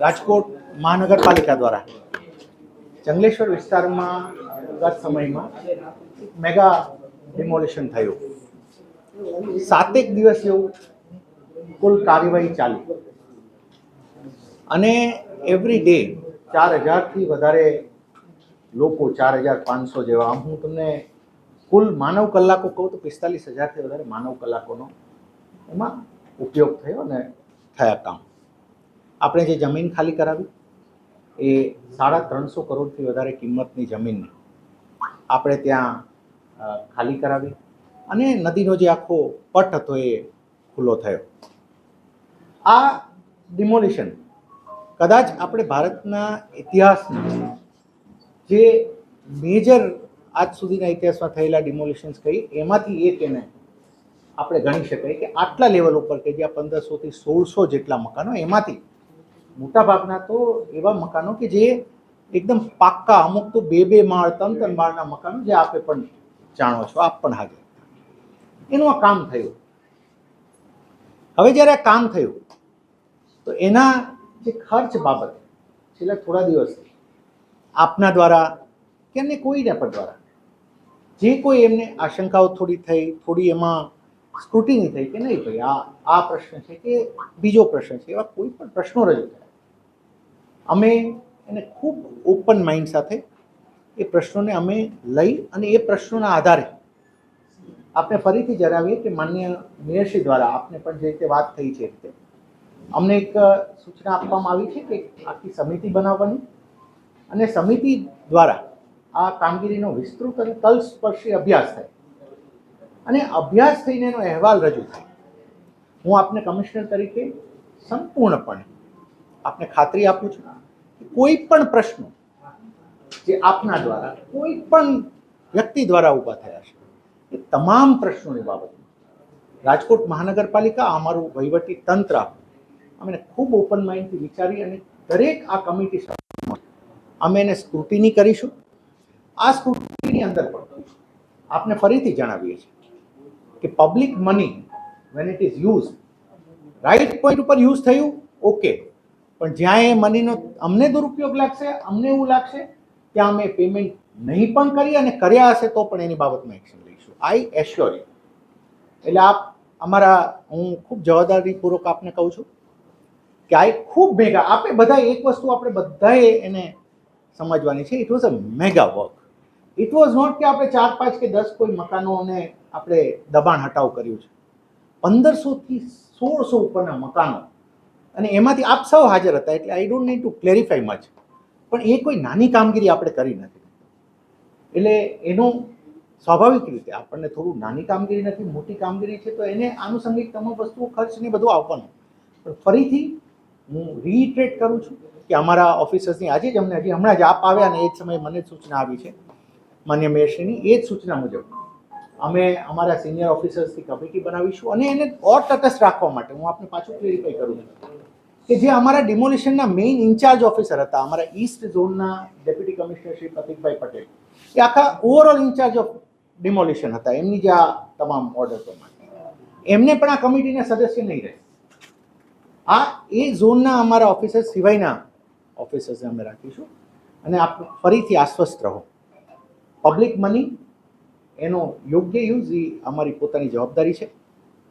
રાજકોટ મહાનગરપાલિકા દ્વારા જંગલેશ્વર વિસ્તારમાં ગત સમયમાં મેગા ડિમોલિશન થયું. 7 દિવસ જેવું કુલ કાર્યવાહી ચાલી અને એવરી ડે 4000થી વધારે લોકો, 4500 જેવા, આમ હું તમને કુલ માનવ કલાકો કહું તો 45000થી વધારે માનવ કલાકોનો એમાં ઉપયોગ થયો અને થયા કામ. આપણે જે જમીન ખાલી કરાવી એ 350 કરોડથી વધારે કિંમતની જમીનની આપણે ત્યાં ખાલી કરાવી અને નદીનો જે આખો પટ હતો એ ખુલ્લો થયો. આ ડિમોલિશન કદાચ આપણે ભારતના ઇતિહાસમાં જે મેજર આજ સુધીના ઇતિહાસમાં થયેલા ડિમોલિશન્સ કહી એમાંથી એક એને આપણે ગણી શકાય કે આટલા લેવલ ઉપર કે જ્યાં 1500થી 1600 જેટલા મકાનો, એમાંથી મોટાભાગના તો એવા મકાનો કે જે એકદમ પાક્કા, અમુક તો 2 માળ 3 માળના મકાનો, જે આપે પણ જાણો છો, આપ પણ હાજર, એનું આ કામ થયું. હવે જ્યારે આ કામ થયું તો એના જે ખર્ચ બાબત છેલ્લા થોડા દિવસથી આપના દ્વારા કે અન્ય કોઈના પણ દ્વારા જે કોઈ એમને આશંકાઓ થોડી એમાં સ્ક્રુટિની થઈ કે નહીં ભાઈ આ પ્રશ્ન છે કે બીજો પ્રશ્ન છે, એવા કોઈ પણ પ્રશ્નો રજૂ થયા, અમે એને ખૂબ ઓપન માઇન્ડ સાથે એ પ્રશ્નોને અમે લઈ અને એ પ્રશ્નોના આધારે આપણે ફરીથી જણાવીએ કે માન્ય મેયરશ્રી દ્વારા આપને પણ જે રીતે વાત થઈ છે રીતે અમને એક સૂચના આપવામાં આવી છે કે આખી સમિતિ બનાવવાની અને સમિતિ દ્વારા આ કામગીરીનો વિસ્તૃત અને તલસ્પર્શી અભ્યાસ થાય અને અભ્યાસ થઈને એનો અહેવાલ રજૂ થાય. હું આપને કમિશનર તરીકે સંપૂર્ણપણે આપને ખાતરી આપું છું કે કોઈ પણ પ્રશ્નો જે આપના દ્વારા કોઈ પણ વ્યક્તિ દ્વારા ઊભા થયા છે એ તમામ પ્રશ્નોની બાબતમાં રાજકોટ મહાનગરપાલિકા, અમારું વહીવટી તંત્ર, અમે ખૂબ ઓપન માઇન્ડથી વિચારી અને દરેક આ કમિટી અમે એને સ્ક્રુટિની કરીશું. આ સ્ક્રુટિની અંદર પણ આપને ફરીથી જણાવીએ છીએ કે public money when it is use right point ઉપર યુઝ થયું, ઓકે, પણ જ્યાં એ મનીનો અમને દુરુપયોગ લાગશે, અમને એવું લાગશે ત્યાં અમે પેમેન્ટ નહીં પણ કરી અને કર્યા હશે તો પણ એની બાબતમાં એક્શન લઈશું. આઈ એશ્યોર યુ. એટલે આપ હું ખૂબ જવાબદારીપૂર્વક આપને કહું છું કે આ ખૂબ મેગા, આપણે બધા એક વસ્તુ આપણે બધાએ એને સમજવાની છે, it was a mega work. It was not કે આપણે 4, 5 કે 10 કોઈ મકાનોને આપણે દબાણ હટાવ કર્યું છે. 1500થી 1600 ઉપરના મકાનો, અને એમાંથી આપ સૌ હાજર હતા એટલે I don't need to clarify much, પણ એ કોઈ નાની કામગીરી આપણે કરી નથી. એટલે એનું સ્વાભાવિક રીતે આપણને થોડું નાની કામગીરી નથી, મોટી કામગીરી છે, તો એને આનુષંગિક તમામ વસ્તુઓ ખર્ચને બધું આવવાનું. પણ ફરીથી હું રીઇટરેટ કરું છું કે અમારા ઓફિસર્સની આજે જ અમને હમણાં જ આપ આવ્યા અને એ જ સમયે મને સૂચના આવી છે માન્ય મેયરશ્રીની, એ જ સૂચના મુજબ અમે અમારા સિનિયર ઓફિસર્સની કમિટી બનાવીશું અને એને ઓર તટસ્થ રાખવા માટે હું આપને પાછું ક્લેરિફાઈ કરું છું કે જે અમારા ડિમોલિશનના મેઇન ઇન્ચાર્જ ઓફિસર હતા, અમારા ઈસ્ટ ઝોનના ડેપ્યુટી કમિશનર શ્રી પ્રતિકભાઈ પટેલ, એ આખા ઓવરઓલ ઇન્ચાર્જ ઓફ ડિમોલિશન હતા એમની જે આ તમામ ઓર્ડર પ્રમાણે, એમને પણ આ કમિટીના સદસ્ય નહીં રહે. આ એ ઝોનના અમારા ઓફિસર્સ સિવાયના ઓફિસર્સને અમે રાખીશું અને આપ ફરીથી આશ્વસ્ત રહો. પબ્લિક મની એનો યોગ્ય યુઝ એ અમારી પોતાની જવાબદારી છે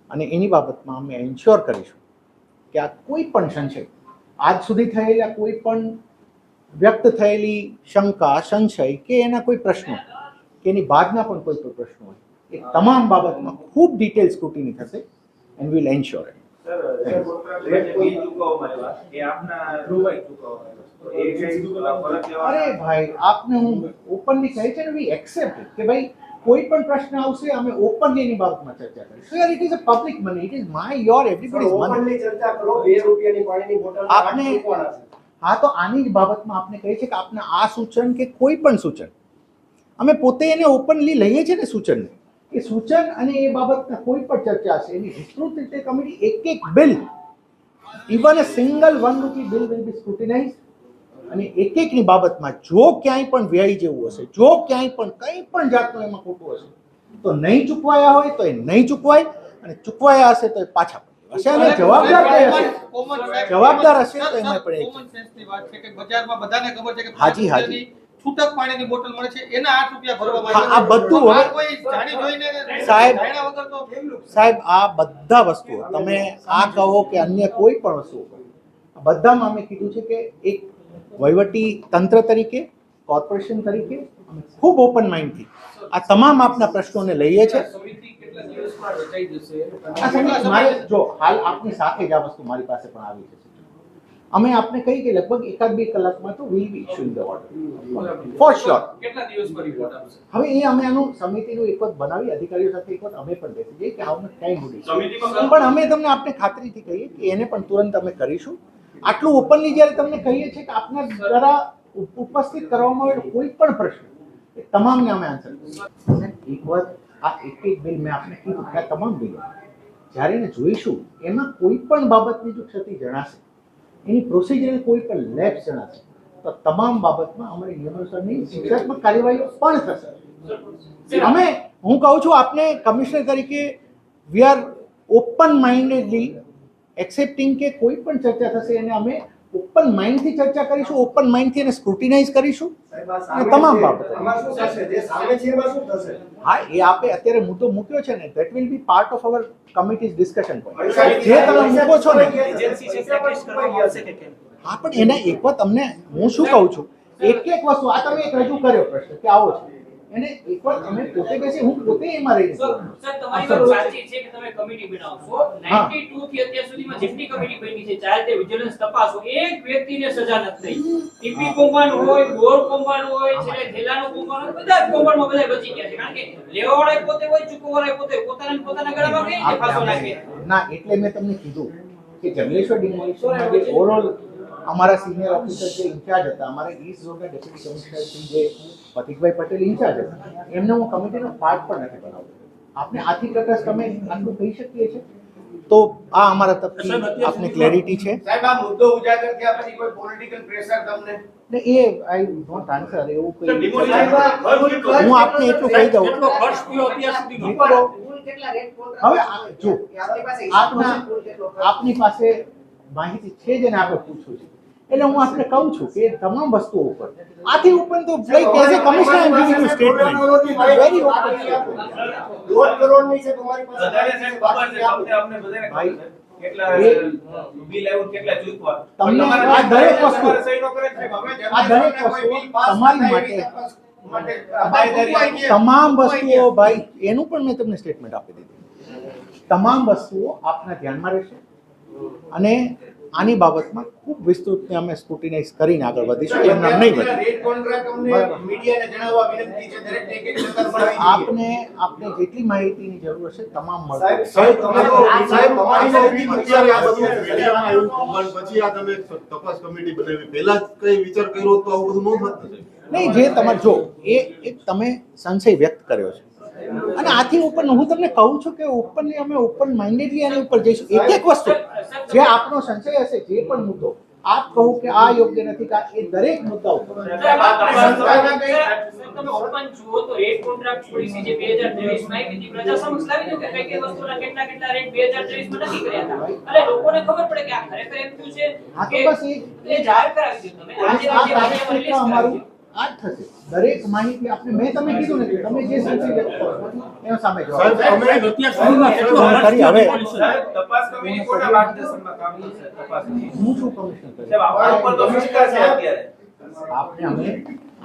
અને એની બાબતમાં અમે એન્શ્યોર કરીશું કે આ કોઈ પણ સંશય, આજ સુધી થયેલા કોઈ પણ વ્યક્ત થયેલી શંકા, સંશય કે એના કોઈ પ્રશ્નો કે એની બાદના પણ કોઈ પ્રશ્નો હોય એ તમામ બાબતમાં ખૂબ ડિટેલ સ્ક્રુટિની થશે એન્ડ વિલ એન્શ્યોર ઇટ. અરે ભાઈ, આપને હું ઓપનલી કહે છે ને, વી એક્સેપ્ટ કે ભાઈ કોઈ પણ પ્રશ્ન આવશે અમે ઓપનલી એની બાબતમાં ચર્ચા કરીશું. યાર, it is a public money, it is my, your, everybody's money. Openly ચર્ચા કરો. 2 રૂપિયાની પાણીની બોટલ આપને, હા, તો આની જ બાબતમાં આપને કહે છે કે આપને આ સૂચન કે કોઈ પણ સૂચન અમે પોતે એને ઓપનલી લઈએ છીએ ને સૂચનને, એ સૂચન અને એ બાબતના કોઈ પણ ચર્ચા હશે એની વિસ્તૃત રીતે કમિટી એક બિલ, ઇવન અ સિંગલ 1 રૂપી બિલ વિલ બી સ્ક્રુટિનાઇઝ અને એકની બાબતમાં જો ક્યાંય પણ વ્યય જેવું હશે, જો ક્યાંય પણ કંઈ પણ જાતનું એમાં ખોટું હશે તો નહીં ચૂકવાયા હોય તો એ નહીં ચૂકવાય અને ચૂકવાયા હશે તો એ પાછા. હશે અને જવાબદાર કઈ હશે, જવાબદાર હશે તો એમાં પણ એક કોમન સેન્સની વાત છે કે બજારમાં બધાને ખબર છે કે હાજી, હાજી. છૂટક પાણીની બોટલ મળે છે, એના 8 રૂપિયા ભરવામાં હા, આ બધું આ હવે કોઈ જાણી જોઈને સાહેબ, જાણ્યા વગર તો સાહેબ આ બધા વસ્તુઓ તમે આ કહો કે અન્ય કોઈ પણ વસ્તુઓ બધામાં અમે કીધું છે કે એક વહીવટી તંત્ર તરીકે, કોર્પોરેશન તરીકે અમે ખૂબ ઓપન માઇન્ડથી આ તમામ આપના પ્રશ્નોને લઈએ છીએ. આ સમિતિ મારે જો હાલ આપની સાથે જ આ વસ્તુ મારી પાસે પણ આવી છે. અમે આપને કહી કે લગભગ 1-2 કલાકમાં તો will be issuing the order for sure. કેટલા દિવસમાં રિપોર્ટ આવશે? હવે એ અમે આનું સમિતિનું એક વખત બનાવી અધિકારીઓ સાથે એક વખત અમે પણ બેસી જઈએ કે આવું કઈ મૂડી પણ અમે તમને આપને ખાતરીથી કહીએ કે એને પણ તુરંત અમે કરીશું. આટલું ઓપનલી જ્યારે તમને કહીએ છીએ કે આપના દ્વારા ઉપસ્થિત કરવામાં આવેલો કોઈ પણ પ્રશ્ન એ તમામને અમે આન્સર કરીશું. એક વાત આ એક બિલ મેં આપને કીધું કે આ તમામ બિલો જ્યારે એને જોઈશું એમાં કોઈ પણ બાબતની જો ક્ષતિ જણાશે, એની પ્રોસિજરલ કોઈ પણ લેબ્સ જણાશે તો તમામ બાબતમાં અમારી નિયમાનુસારની શિક્ષાત્મક કાર્યવાહીઓ પણ થશે. અમે હું કહું છું આપને કમિશનર તરીકે વી આર ઓપન માઇન્ડેડલી એક્સેપ્ટિંગ કે કોઈ પણ ચર્ચા થશે એને અમે ઓપન માઇન્ડથી ચર્ચા કરીશું, ઓપન માઇન્ડથી એને સ્ક્રુટિનાઇઝ કરીશું અને તમામ બાબતો. હા, એ આપે અત્યારે મુદ્દો મૂક્યો છે ને, that will be part of our committees discussion point. જે તમે મૂકો છો ને હા, પણ એના એક વાત તમને હું શું કહું છું, એક વસ્તુ આ તમે એક રજૂ કર્યો પ્રશ્ન કે આવો છે એને એક વાર અમે પોતે બેસી હું પોતે એમાં રહી સર તમારી વાત સાચી છે કે તમે કમિટી બનાવશો. 92 થી અત્યાર સુધીમાં જેટલી કમિટી બની છે, ચાહે તે વિજિલન્સ તપાસો, એક વ્યક્તિને સજા નથી થઈ. ટીપી કૌભાંડ હોય, બોર કૌભાંડ હોય, છેલ્લે થેલાનું કૌભાંડ હોય, બધા જ કૌભાંડમાં બધા બચી ગયા છે. કારણ કે લેવાવાળા પોતે હોય, ચૂકવવાળા પોતે પોતાના ગળામાં કઈ રીતે ફાંસો નાખે. ના, એટલે મેં તમને કીધું કે જંગલેશ્વર ડિમોલિશનમાં જે ઓવરઓલ અમારા સિનિયર ઓફિસર જે ઇન્ચાર્જ હતા, અમારા ઈસ્ટ ઝોનના ડેપ્યુટી કમિશનર શ્રી જે પતિકભાઈ પટેલ ઇન્ચાર્જ હતા, એમને હું કમિટીનો પાર્ટ પણ નથી બનાવ્યો. આપને આથી તટસ્થ તમે આટલું કહી શકીએ છીએ તો આ અમારા તરફથી આપને ક્લેરિટી છે. સાહેબ, આ મુદ્દો ઉજાગર થયા પછી કોઈ પોલિટિકલ પ્રેશર તમને ને એ આઈ ડોન્ટ આન્સર એવું કોઈ હું આપને એટલું કહી દઉં મિત્રો, હવે જો આપની પાસે માહિતી છે જેને આપણે પૂછવું છે એટલે હું આપને કહું છું કે તમામ વસ્તુઓ ઉપર આથી ઉપર તો like as a commissioner I am giving you statement very open. 1.5 કરોડની છે તમારી પાસે આપણે બધાને ભાઈ કેટલા બિલ આવ્યું, કેટલા ચૂકવા તમને આ દરેક વસ્તુ સહી ન કરે સાહેબ. હવે આ દરેક વસ્તુ તમારી માટે બાયદારી તમામ વસ્તુઓ ભાઈ એનું પણ મેં તમને સ્ટેટમેન્ટ આપી દીધું. તમામ વસ્તુઓ આપના ધ્યાનમાં રહેશે અને આની બાબતમાં ખૂબ વિસ્તૃત અમે સ્ક્રુટિનાઇઝ કરીને આગળ વધીશું. એમ નામ નહીં વધે. રેડ કોન્ટ્રાક્ટ અમને મીડિયાને જણાવવા વિનંતી છે. દરેકને એક નકલ બનાવી આપને જેટલી માહિતીની જરૂર હશે તમામ મળશે. સાહેબ તમારી અત્યારે આ બધું મીડિયામાં આવ્યું કૌભાંડ પછી આ તમે તપાસ કમિટી બનાવી, પહેલા જ કઈ વિચાર કર્યો તો આવું બધું ન થાત ને? નહીં, જે તમારે જો એ એક તમે સંશય વ્યક્ત કર્યો છે અને આથી ઉપર હું તમને કહું છું કે ઓપનલી અમે ઓપન માઇન્ડેડલી આની ઉપર જઈશું. એક વસ્તુ જે આપનો સંશય હશે, જે પણ મુદ્દો આપ કહો કે આ યોગ્ય નથી કે એ દરેક મુદ્દા ઉપર તમે ઓપન જુઓ તો રેટ કોન્ટ્રાક્ટ પોલિસી જે 2023 માં આવી હતી, પ્રજા સમક્ષ લાવી દો કે કઈ કઈ વસ્તુના કેટલા રેટ 2023 માં નક્કી કર્યા હતા અને લોકોને ખબર પડે કે આ ખરેખર એટલું છે. હા, તો બસ એ જાહેર કરાવી દો તમે. આજે આ અમારું આ જ થશે. દરેક માહિતી આપને મેં તમે કીધું ને કે તમે જે સંશય વ્યક્ત કરો એનો સામે જવાબ સાહેબ કરી. હવે સાહેબ, તપાસ કમિટી કોના માર્ગદર્શનમાં કામ કરશે? તપાસ હું શું કમિશનર કરી સાહેબ, આપણા ઉપર તો ફિશકા છે અત્યારે. આપને અમે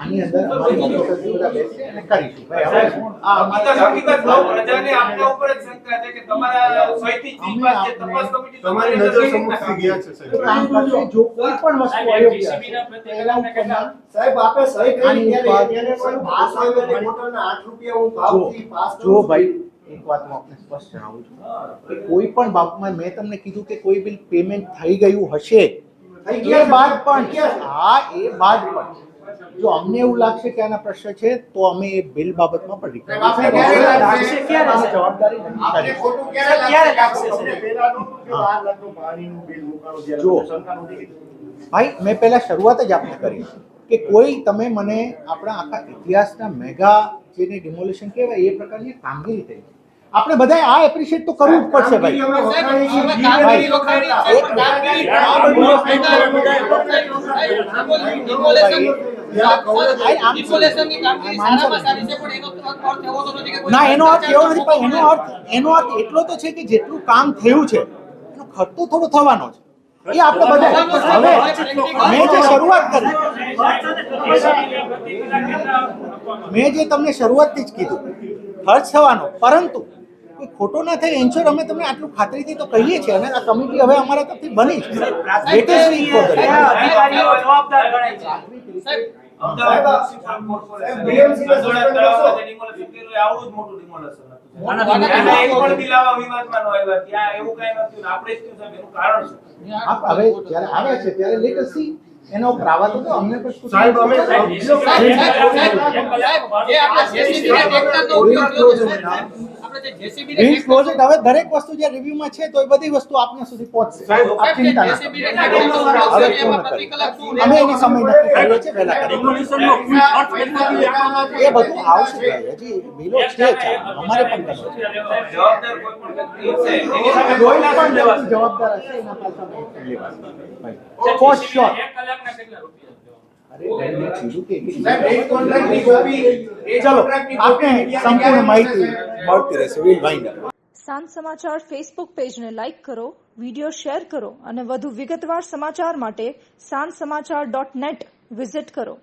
આની અંદર અમારી ઓફિસર બધા બેસી અને કરીશું. ભાઈ હવે આ હકીકત સૌ પ્રજાને આપણા ઉપર જ શંકા છે કે તમારા સહીથી જ વિવાદ છે. તપાસ કમિટી તમારી નજર સમક્ષ ગયા છે સાહેબ. કામ કરશે. જો કોઈ પણ વસ્તુ અયોગ્ય હશે એના ઉપરના સાહેબ આપે સહી કરી આની ત્યારે કોઈ પાસ આવેલી બોટલના 8 રૂપિયા હું ભાવથી પાસ કરું જો છું. ભાઈ એક વાત હું આપને સ્પષ્ટ જણાવું છું કે કોઈ પણ બાબતમાં મેં તમને કીધું કે કોઈ બિલ પેમેન્ટ થઈ ગયું હશે એ બાદ પણ હા એ બાદ પણ જો અમને એવું લાગશે કે આના પ્રશ્ન છે તો અમે એ બિલ બાબતમાં પણ જવાબદારી આપને નથી ખોટું ક્યારે લાગશે? તમને પહેલા નહોતું કે 12 લાખનું પાણીનું બિલ મુકાણું ત્યારે જો. તમને શંકા નહોતી? ભાઈ મેં પહેલા શરૂઆત જ આપને કરી કે કોઈ તમે મને આપણા આખા ઇતિહાસના મેગા જેને ડિમોલિશન કહેવાય એ પ્રકારની કામગીરી થઈ આપણે બધાએ આ એપ્રિશિએટ તો કરવું જ પડશે ભાઈ. ના, એનો અર્થ એવો નથી, પણ એનો અર્થ એટલો તો છે કે જેટલું કામ થયું છે એનો ખર્ચ તો થોડો થવાનો છે. એ આપણે બધા હવે મેં જે શરૂઆત કરી, મેં જે તમને શરૂઆતથી જ કીધું ખર્ચ થવાનો, પરંતુ કોઈ ખોટો ના થાય એન્શ્યોર અમે તમને આટલું ખાતરીથી તો કહીએ છીએ, અને આ કમિટી હવે અમારા તરફથી બની છે. લેટેસ્ટ વીક ફોર ધ જવાબદાર ગણાય છે. અમદાવાદ BMC ના તળાવમાં જે demolition કર્યું એ આવડું જ મોટું demolition હતું. ત્યાં એક પણ બિલ આવા વિવાદમાં ન આવ્યા. ત્યાં એવું કઈ નથી. આપણે જ કીધું સાહેબ એનું કારણ શું? હવે જ્યારે આવે છે ત્યારે લેટેસ્ટ સી એનો પ્રાવા તો અમને પણ સાહેબ અમે રીલ્સ પ્રોજેક્ટ હવે દરેક વસ્તુ જે રિવ્યુમાં છે તો એ બધી વસ્તુ આપને સુધી પહોંચશે. આપ ચિંતા ના કરો. હવે પૂર્ણ કરીએ. અમે એની સમય નક્કી કર્યો છે વહેલા કરીએ. એ બધું આવશે ભાઈ. હજી બિલો છે અમારે પણ કરવું છે. જવાબદાર કોઈ પણ વ્યક્તિ છે એની સામે કોઈ પણ વ્યક્તિ જવાબદાર હશે એના પાસે અમે action લેવાશે. ભાઈ ફોર શ્યોર. એક કલાકના કેટલા રૂપિયા? અરે ભાઈ મેં કીધું કે સાહેબ એક કોન્ટ્રાક્ટની કોપી ચલો આપને સંપૂર્ણ માહિતી મળતી રહેશે. Will wind up. સાંજ સમાચાર ફેસબુક પેજને લાઇક કરો, વિડીયો શેર કરો અને વધુ વિગતવાર સમાચાર માટે sanssamachar.net વિઝિટ કરો.